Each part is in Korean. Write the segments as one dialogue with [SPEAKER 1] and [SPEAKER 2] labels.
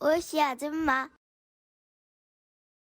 [SPEAKER 1] 오시 아줌마.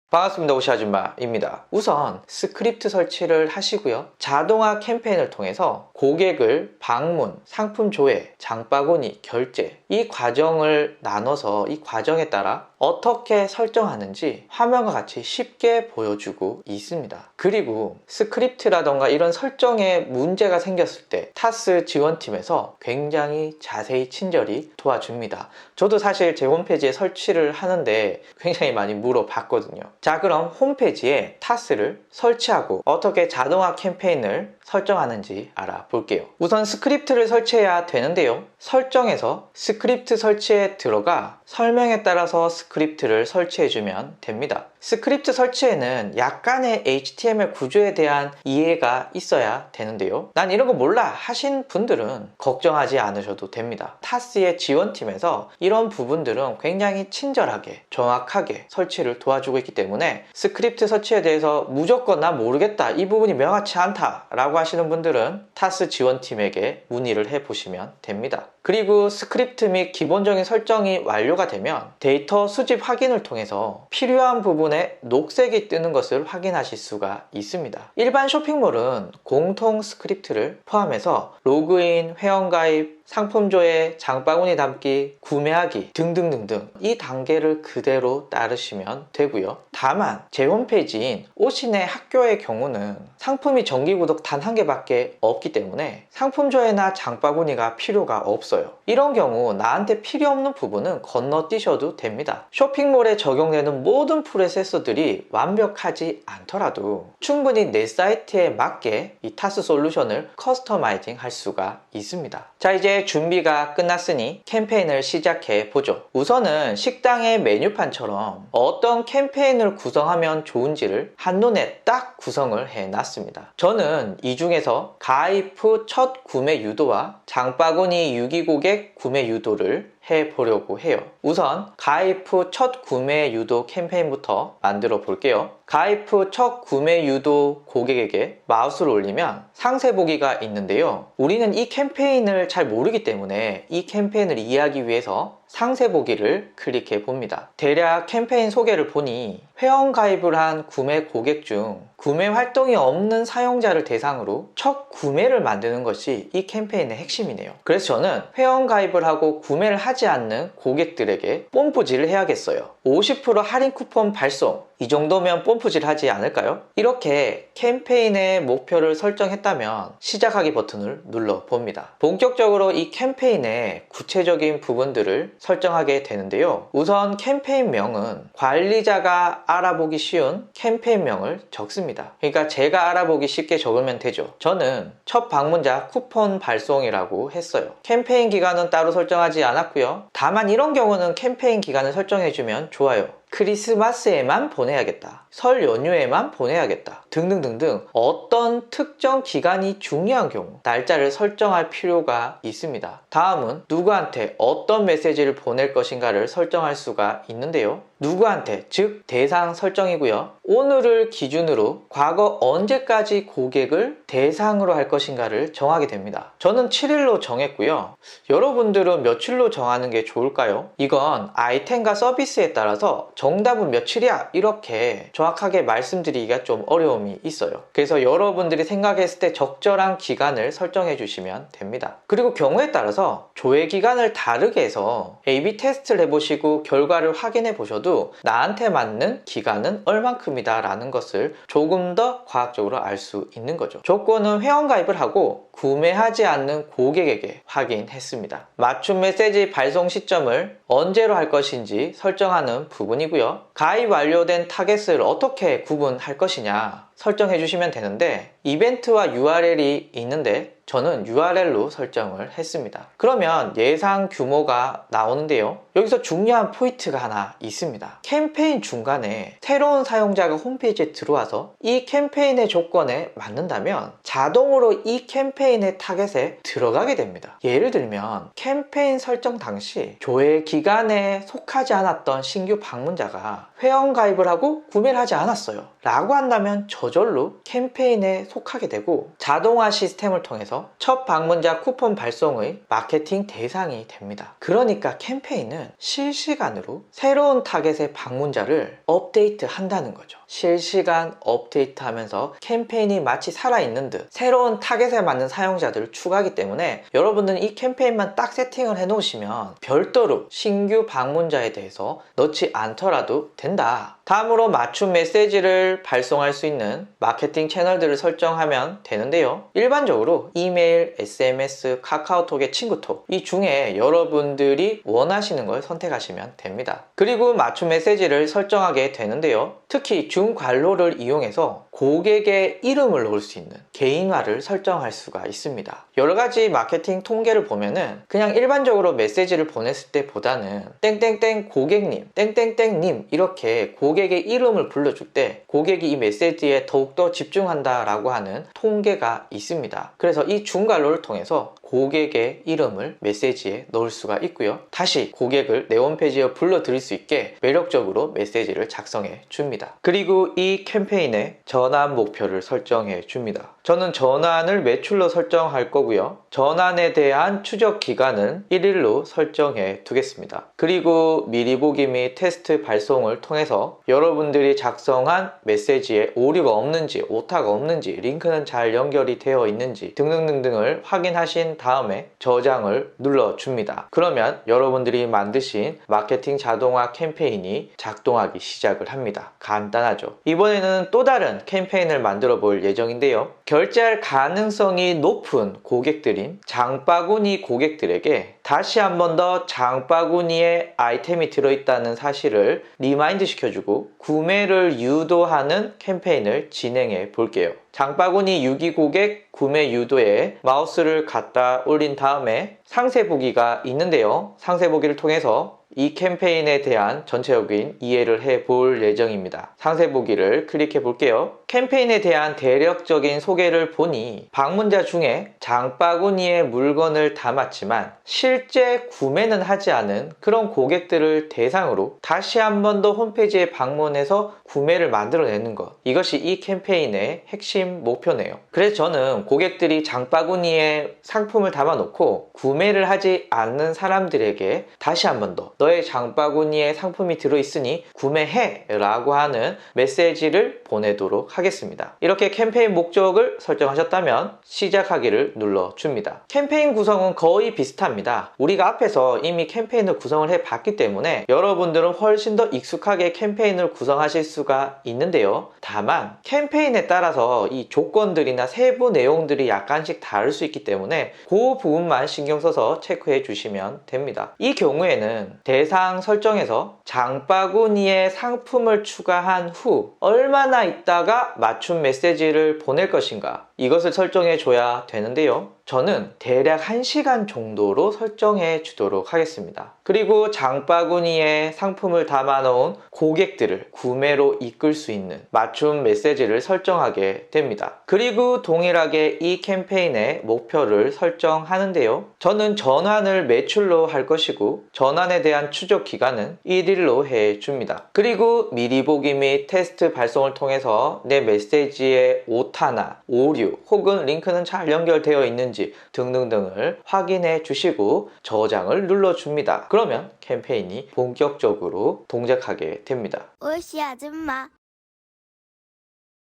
[SPEAKER 2] 반갑습니다. 오시 아줌마입니다. 우선 스크립트 설치를 하시고요. 자동화 캠페인을 통해서 고객을 방문, 상품 조회, 장바구니, 결제 이 과정을 나눠서 이 과정에 따라 어떻게 설정하는지 화면과 같이 쉽게 보여주고 있습니다. 그리고 스크립트라던가 이런 설정에 문제가 생겼을 때 타스 지원팀에서 굉장히 자세히 친절히 도와줍니다. 저도 사실 제 홈페이지에 설치를 하는데 굉장히 많이 물어봤거든요. 자, 그럼 홈페이지에 타스를 설치하고 어떻게 자동화 캠페인을 설정하는지 알아볼게요. 우선 스크립트를 설치해야 되는데요. 설정에서 스크립트 설치에 들어가 설명에 따라서 스크립트를 설치해주면 됩니다. 스크립트 설치에는 약간의 HTML 구조에 대한 이해가 있어야 되는데요. 난 이런 거 몰라 하신 분들은 걱정하지 않으셔도 됩니다. 타스의 지원팀에서 이런 부분들은 굉장히 친절하게 정확하게 설치를 도와주고 있기 때문에 스크립트 설치에 대해서 무조건 나 모르겠다, 이 부분이 명확치 않다 라고 하시는 분들은 타스 지원팀에게 문의를 해보시면 됩니다. 그리고 스크립트 및 기본적인 설정이 완료가 되면 데이터 수집 확인을 통해서 필요한 부분에 녹색이 뜨는 것을 확인하실 수가 있습니다. 일반 쇼핑몰은 공통 스크립트를 포함해서 로그인, 회원가입, 상품 조회, 장바구니 담기, 구매하기 등등등등 이 단계를 그대로 따르시면 되고요. 다만 제 홈페이지인 오신의 학교의 경우는 상품이 정기구독 단 한 개밖에 없기 때문에 상품 조회나 장바구니가 필요가 없어요. 이런 경우 나한테 필요 없는 부분은 건너뛰셔도 됩니다. 쇼핑몰에 적용되는 모든 프로세서들이 완벽하지 않더라도 충분히 내 사이트에 맞게 이 타스 솔루션을 커스터마이징 할 수가 있습니다. 자, 이제 준비가 끝났으니 캠페인을 시작해 보죠. 우선은 식당의 메뉴판처럼 어떤 캠페인을 구성하면 좋은지를 한눈에 딱 구성을 해 놨습니다. 저는 이 중에서 가입 후 첫 구매 유도와 장바구니 유기 고객 구매 유도를 해보려고 해요. 우선 가입 후 첫 구매 유도 캠페인부터 만들어 볼게요. 가입 후 첫 구매 유도 고객에게 마우스를 올리면 상세 보기가 있는데요. 우리는 이 캠페인을 잘 모르기 때문에 이 캠페인을 이해하기 위해서 상세 보기를 클릭해 봅니다. 대략 캠페인 소개를 보니 회원 가입을 한 구매 고객 중 구매 활동이 없는 사용자를 대상으로 첫 구매를 만드는 것이 이 캠페인의 핵심이네요. 그래서 저는 회원 가입을 하고 구매를 하지 않는 고객들에게 뽐뿌질을 해야겠어요. 50% 할인 쿠폰 발송, 이 정도면 뽐뿌질 하지 않을까요? 이렇게 캠페인의 목표를 설정했다면 시작하기 버튼을 눌러 봅니다. 본격적으로 이 캠페인의 구체적인 부분들을 설정하게 되는데요. 우선 캠페인명은 관리자가 알아보기 쉬운 캠페인명을 적습니다. 그러니까 제가 알아보기 쉽게 적으면 되죠. 저는 첫 방문자 쿠폰 발송이라고 했어요. 캠페인 기간은 따로 설정하지 않았고요. 다만 이런 경우는 캠페인 기간을 설정해주면 좋아요. 크리스마스에만 보내야겠다, 설 연휴에만 보내야겠다 등등등등 어떤 특정 기간이 중요한 경우 날짜를 설정할 필요가 있습니다. 다음은 누구한테 어떤 메시지를 보낼 것인가를 설정할 수가 있는데요. 누구한테, 즉 대상 설정이고요. 오늘을 기준으로 과거 언제까지 고객을 대상으로 할 것인가를 정하게 됩니다. 저는 7일로 정했고요. 여러분들은 며칠로 정하는 게 좋을까요? 이건 아이템과 서비스에 따라서 정답은 며칠이야 이렇게 정확하게 말씀드리기가 좀 어려움이 있어요. 그래서 여러분들이 생각했을 때 적절한 기간을 설정해 주시면 됩니다. 그리고 경우에 따라서 조회 기간을 다르게 해서 A/B 테스트를 해보시고 결과를 확인해 보셔도 나한테 맞는 기간은 얼만큼이다 라는 것을 조금 더 과학적으로 알 수 있는 거죠. 조건은 회원가입을 하고 구매하지 않는 고객에게 확인했습니다. 맞춤 메시지 발송 시점을 언제로 할 것인지 설정하는 부분이고요. 가입 완료된 타겟을 어떻게 구분할 것이냐 설정해 주시면 되는데 이벤트와 URL이 있는데 저는 URL로 설정을 했습니다. 그러면 예상 규모가 나오는데요. 여기서 중요한 포인트가 하나 있습니다. 캠페인 중간에 새로운 사용자가 홈페이지에 들어와서 이 캠페인의 조건에 맞는다면 자동으로 이 캠페인의 타겟에 들어가게 됩니다. 예를 들면 캠페인 설정 당시 조회 기간에 속하지 않았던 신규 방문자가 회원 가입을 하고 구매를 하지 않았어요. 라고 한다면 저절로 캠페인에 속하게 되고 자동화 시스템을 통해서 첫 방문자 쿠폰 발송의 마케팅 대상이 됩니다. 그러니까 캠페인은 실시간으로 새로운 타겟의 방문자를 업데이트 한다는 거죠. 실시간 업데이트 하면서 캠페인이 마치 살아있는 듯 새로운 타겟에 맞는 사용자들을 추가하기 때문에 여러분들은 이 캠페인만 딱 세팅을 해 놓으시면 별도로 신규 방문자에 대해서 넣지 않더라도 된다. 다음으로 맞춤 메시지를 발송할 수 있는 마케팅 채널들을 설정하면 되는데요. 일반적으로 이메일, SMS, 카카오톡의 친구톡 이 중에 여러분들이 원하시는 걸 선택하시면 됩니다. 그리고 맞춤 메시지를 설정하게 되는데요. 특히 중괄호를 이용해서 고객의 이름을 넣을 수 있는 개인화를 설정할 수가 있습니다. 여러가지 마케팅 통계를 보면은 그냥 일반적으로 메시지를 보냈을 때보다는 땡땡땡 고객님, 땡땡땡님 이렇게 고객의 이름을 불러줄 때 고객이 이 메시지에 더욱더 집중한다 라고 하는 통계가 있습니다. 그래서 이 중괄호를 통해서 고객의 이름을 메시지에 넣을 수가 있고요. 다시 고객을 내 홈페이지에 불러들일 수 있게 매력적으로 메시지를 작성해 줍니다. 그리고 이 캠페인에 전환 목표를 설정해 줍니다. 저는 전환을 매출로 설정할 거고요. 전환에 대한 추적 기간은 1일로 설정해 두겠습니다. 그리고 미리 보기 및 테스트 발송을 통해서 여러분들이 작성한 메시지에 오류가 없는지, 오타가 없는지, 링크는 잘 연결이 되어 있는지 등등등등을 확인하신 다음에 저장을 눌러줍니다. 그러면 여러분들이 만드신 마케팅 자동화 캠페인이 작동하기 시작을 합니다. 간단하죠. 이번에는 또 다른 캠페인을 만들어 볼 예정인데요. 결제할 가능성이 높은 고객들인 장바구니 고객들에게 다시 한 번 더 장바구니에 아이템이 들어있다는 사실을 리마인드 시켜주고 구매를 유도하는 캠페인을 진행해 볼게요. 장바구니 유기 고객 구매 유도에 마우스를 갖다 올린 다음에 상세 보기가 있는데요. 상세 보기를 통해서 이 캠페인에 대한 전체적인 이해를 해 볼 예정입니다. 상세 보기를 클릭해 볼게요. 캠페인에 대한 대략적인 소개를 보니 방문자 중에 장바구니에 물건을 담았지만 실제 구매는 하지 않은 그런 고객들을 대상으로 다시 한 번 더 홈페이지에 방문해서 구매를 만들어내는 것, 이것이 이 캠페인의 핵심 목표네요. 그래서 저는 고객들이 장바구니에 상품을 담아놓고 구매를 하지 않는 사람들에게 다시 한 번 더 너의 장바구니에 상품이 들어있으니 구매해 라고 하는 메시지를 보내도록 하겠습니다. 이렇게 캠페인 목적을 설정하셨다면 시작하기를 눌러줍니다. 캠페인 구성은 거의 비슷합니다. 우리가 앞에서 이미 캠페인을 구성을 해 봤기 때문에 여러분들은 훨씬 더 익숙하게 캠페인을 구성하실 수가 있는데요. 다만 캠페인에 따라서 이 조건들이나 세부 내용들이 약간씩 다를 수 있기 때문에 그 부분만 신경 써서 체크해 주시면 됩니다. 이 경우에는 대상 설정에서 장바구니에 상품을 추가한 후 얼마나 있다가 맞춤 메시지를 보낼 것인가, 이것을 설정해 줘야 되는데요. 저는 대략 1시간 정도로 설정해 주도록 하겠습니다. 그리고 장바구니에 상품을 담아 놓은 고객들을 구매로 이끌 수 있는 맞춤 메시지를 설정하게 됩니다. 그리고 동일하게 이 캠페인의 목표를 설정하는데요. 저는 전환을 매출로 할 것이고 전환에 대한 추적 기간은 1일로 해 줍니다. 그리고 미리 보기 및 테스트 발송을 통해서 내 메시지의 오타나 오류 혹은 링크는 잘 연결되어 있는지 등등등을 확인해 주시고 저장을 눌러줍니다. 그러면 캠페인이 본격적으로 동작하게 됩니다.
[SPEAKER 1] 옳시 아줌마.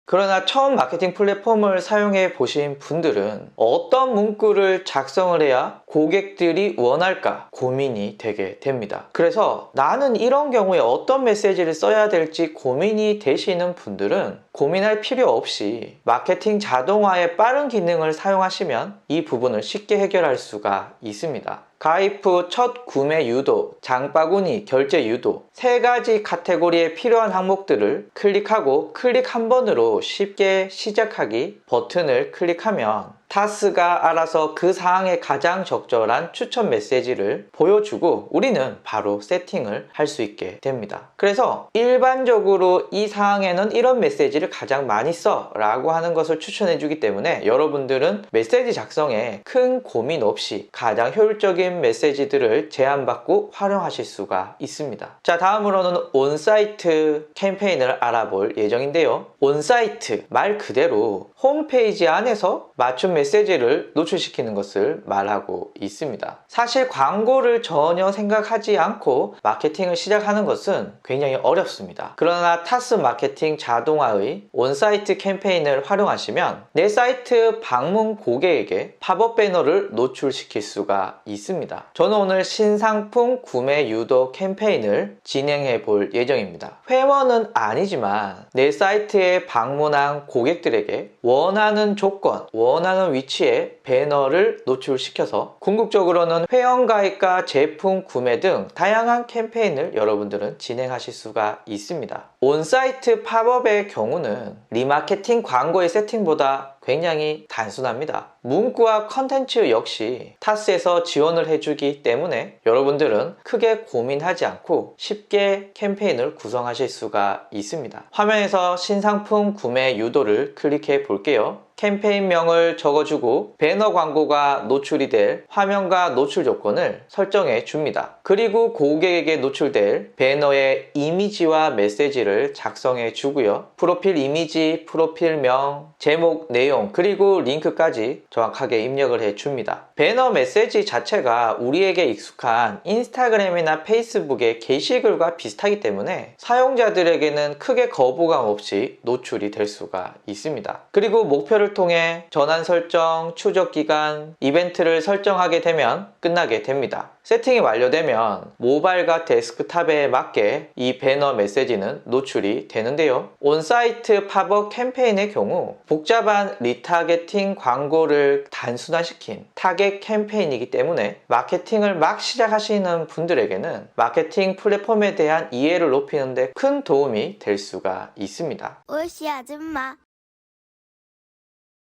[SPEAKER 2] 그러나 처음 마케팅 플랫폼을 사용해 보신 분들은 어떤 문구를 작성을 해야 고객들이 원할까 고민이 되게 됩니다. 그래서 나는 이런 경우에 어떤 메시지를 써야 될지 고민이 되시는 분들은 고민할 필요 없이 마케팅 자동화의 빠른 기능을 사용하시면 이 부분을 쉽게 해결할 수가 있습니다. 가입 후 첫 구매 유도, 장바구니 결제 유도 3가지 카테고리에 필요한 항목들을 클릭하고 클릭 한 번으로 쉽게 시작하기 버튼을 클릭하면 타스가 알아서 그 상황에 가장 적절한 추천 메시지를 보여주고 우리는 바로 세팅을 할 수 있게 됩니다. 그래서 일반적으로 이 상황에는 이런 메시지를 가장 많이 써 라고 하는 것을 추천해 주기 때문에 여러분들은 메시지 작성에 큰 고민 없이 가장 효율적인 메시지들을 제안받고 활용하실 수가 있습니다. 자, 다음으로는 온사이트 캠페인을 알아볼 예정인데요. 온사이트 말 그대로 홈페이지 안에서 맞춤 메시지를 노출시키는 것을 말하고 있습니다. 사실 광고를 전혀 생각하지 않고 마케팅을 시작하는 것은 굉장히 어렵습니다. 그러나 타스 마케팅 자동화의 온사이트 캠페인을 활용하시면 내 사이트 방문 고객에게 팝업 배너를 노출시킬 수가 있습니다. 저는 오늘 신상품 구매 유도 캠페인을 진행해 볼 예정입니다. 회원은 아니지만 내 사이트에 방문한 고객들에게 원하는 조건, 원하는 위치에 배너를 노출시켜서 궁극적으로는 회원가입과 제품 구매 등 다양한 캠페인을 여러분들은 진행하실 수가 있습니다. 온사이트 팝업의 경우는 리마케팅 광고의 세팅보다 굉장히 단순합니다. 문구와 컨텐츠 역시 타스에서 지원을 해주기 때문에 여러분들은 크게 고민하지 않고 쉽게 캠페인을 구성하실 수가 있습니다. 화면에서 신상품 구매 유도를 클릭해 볼게요. 캠페인명을 적어주고 배너 광고가 노출이 될 화면과 노출 조건을 설정해 줍니다. 그리고 고객에게 노출될 배너의 이미지와 메시지를 작성해 주고요. 프로필 이미지, 프로필명, 제목, 내용, 그리고 링크까지 정확하게 입력을 해 줍니다. 배너 메시지 자체가 우리에게 익숙한 인스타그램이나 페이스북의 게시글과 비슷하기 때문에 사용자들에게는 크게 거부감 없이 노출이 될 수가 있습니다. 그리고 목표를 통해 전환 설정, 추적 기간, 이벤트를 설정하게 되면 끝나게 됩니다. 세팅이 완료되면 모바일과 데스크탑에 맞게 이 배너 메시지는 노출이 되는데요. 온사이트 팝업 캠페인의 경우 복잡한 리타게팅 광고를 단순화시킨 타겟 캠페인이기 때문에 마케팅을 막 시작하시는 분들에게는 마케팅 플랫폼에 대한 이해를 높이는 데 큰 도움이 될 수가 있습니다.
[SPEAKER 1] 오시 아줌마.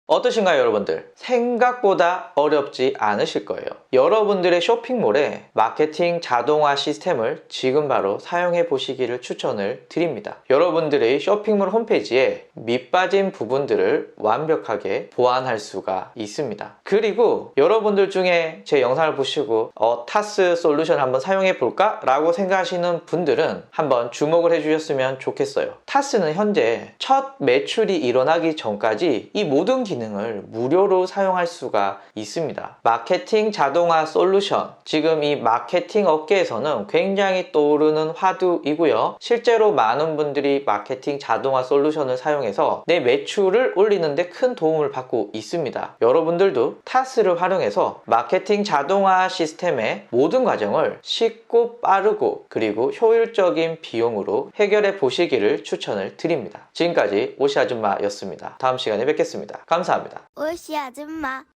[SPEAKER 2] 어떠신가요, 여러분들? 생각보다 어렵지 않으실 거예요. 여러분들의 쇼핑몰에 마케팅 자동화 시스템을 지금 바로 사용해 보시기를 추천을 드립니다. 여러분들의 쇼핑몰 홈페이지에 밑빠진 부분들을 완벽하게 보완할 수가 있습니다. 그리고 여러분들 중에 제 영상을 보시고 타스 솔루션 한번 사용해 볼까? 라고 생각하시는 분들은 한번 주목을 해주셨으면 좋겠어요. 타스는 현재 첫 매출이 일어나기 전까지 이 모든 기능을 무료로 사용할 수가 있습니다. 마케팅 자동화 솔루션, 지금 이 마케팅 업계에서는 굉장히 떠오르는 화두이고요. 실제로 많은 분들이 마케팅 자동화 솔루션을 사용해서 내 매출을 올리는 데 큰 도움을 받고 있습니다. 여러분들도 타스를 활용해서 마케팅 자동화 시스템의 모든 과정을 쉽고 빠르고 그리고 효율적인 비용으로 해결해 보시기를 추천을 드립니다. 지금까지 오시 아줌마였습니다. 다음 시간에 뵙겠습니다. 감사합니다.
[SPEAKER 1] 오시 아줌마.